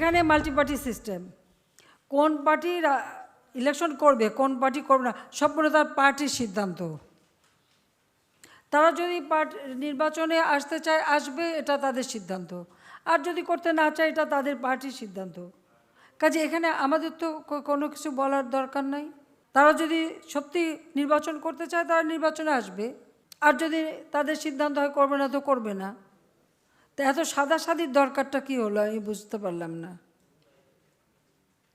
এখানে multi party system, কোন party election করবে কোন পার্টি করবে না সম্পূর্ণ তার পার্টির সিদ্ধান্ত। তারা যদি নির্বাচনে আসতে চায় আসবে, এটা তাদের সিদ্ধান্ত, আর যদি করতে না চায় এটা তাদের পার্টির সিদ্ধান্ত। কাজে এখানে আমাদের তো কোনো কিছু বলার দরকার নাই। তারা যদি সত্যি নির্বাচন করতে চায় তারা নির্বাচনে আসবে, আর যদি তাদের সিদ্ধান্ত হয় করবে না তো করবে না। তো এত সাদাসাদির দরকারটা কী হলো আমি বুঝতে পারলাম না।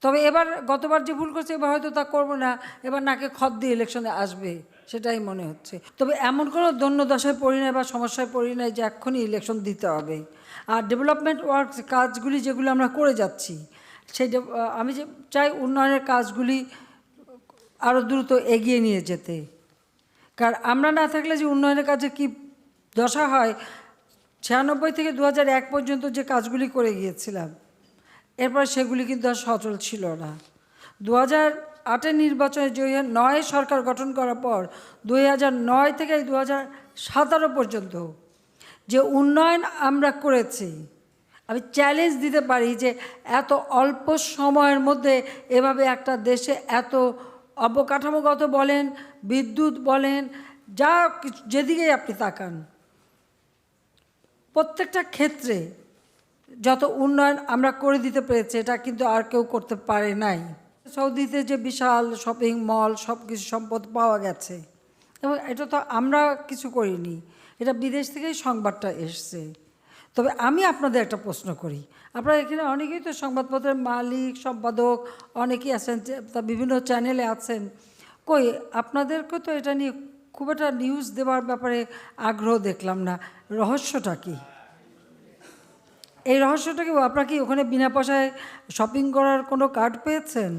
তবে এবার গতবার যে ভুল করছে এবার হয়তো তা করবো না, এবার নাকে খত দিয়ে ইলেকশনে আসবে সেটাই মনে হচ্ছে। তবে এমন কোনো দণ্ডদশায় পড়ি নাই বা সমস্যায় পড়ি নাই যে এক্ষুনি ইলেকশন দিতে হবে। আর ডেভেলপমেন্ট ওয়ার্ক কাজগুলি যেগুলো আমরা করে যাচ্ছি সেই আমি যে চাই উন্নয়নের কাজগুলি আরও দ্রুত এগিয়ে নিয়ে যেতে। কারণ আমরা না থাকলে যে উন্নয়নের কাজে কি দশা হয়, 96 থেকে 2001 পর্যন্ত যে কাজগুলি করে গিয়েছিলাম এরপর সেগুলি কিন্তু আর সচল ছিল না। 2008 নির্বাচনে 2009 সরকার গঠন করার পর 2009 থেকে 2017 পর্যন্ত যে উন্নয়ন আমরা করেছি, আমি চ্যালেঞ্জ দিতে পারি যে এত অল্প সময়ের মধ্যে এভাবে একটা দেশে এত অবকাঠামোগত বলেন, বিদ্যুৎ বলেন, যা যেদিকেই আপনি তাকান প্রত্যেকটা ক্ষেত্রে যত উন্নয়ন আমরা করে দিতে পেরেছি এটা কিন্তু আর কেউ করতে পারে নাই। সৌদিতে যে বিশাল শপিং মল সব কিছু সম্পদ পাওয়া গেছে, এবং এটা তো আমরা কিছু করিনি, এটা বিদেশ থেকেই সংবাদটা এসছে। তবে আমি আপনাদের একটা প্রশ্ন করি, আপনারা এখানে অনেকেই তো সংবাদপত্রের মালিক সম্পাদক অনেকেই আছেন, বিভিন্ন চ্যানেলে আছেন, কই আপনাদেরকে তো এটা নিয়ে খুব একটা নিউজ দেওয়ার ব্যাপারে আগ্রহ দেখলাম না। রহস্যটা কী? এই রহস্যটা কি? আপনারা কি ওখানে বিনা পয়সায় শপিং করার কোনো কার্ড পেয়েছেন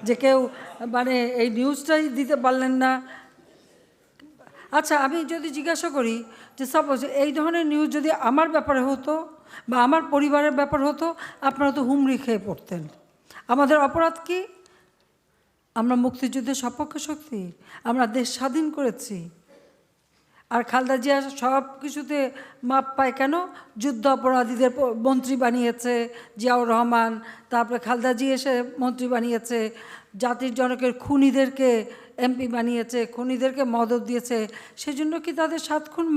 যে কেউ মানে এই নিউজটাই দিতে পারলেন না? আচ্ছা, আমি যদি জিজ্ঞাসা করি যে সাপোজ এই ধরনের নিউজ যদি আমার ব্যাপারে হতো বা আমার পরিবারের ব্যাপার হতো, আপনারা তো হুমড়ি খেয়ে পড়তেন। আমাদের অপরাধ কি? আমরা মুক্তিযুদ্ধের সপক্ষ শক্তি, আমরা দেশ স্বাধীন করেছি। আর খালেদা জিয়া সব কিছুতে মাপ পায় কেন? যুদ্ধ অপরাধীদের মন্ত্রী বানিয়েছে জিয়াউর রহমান, তারপরে খালেদা জিয়া এসে মন্ত্রী বানিয়েছে, জাতির জনকের খুনিদেরকে এমপি বানিয়েছে, খুনিদেরকে মদত দিয়েছে, সেজন্য কি তাদের 7 খুন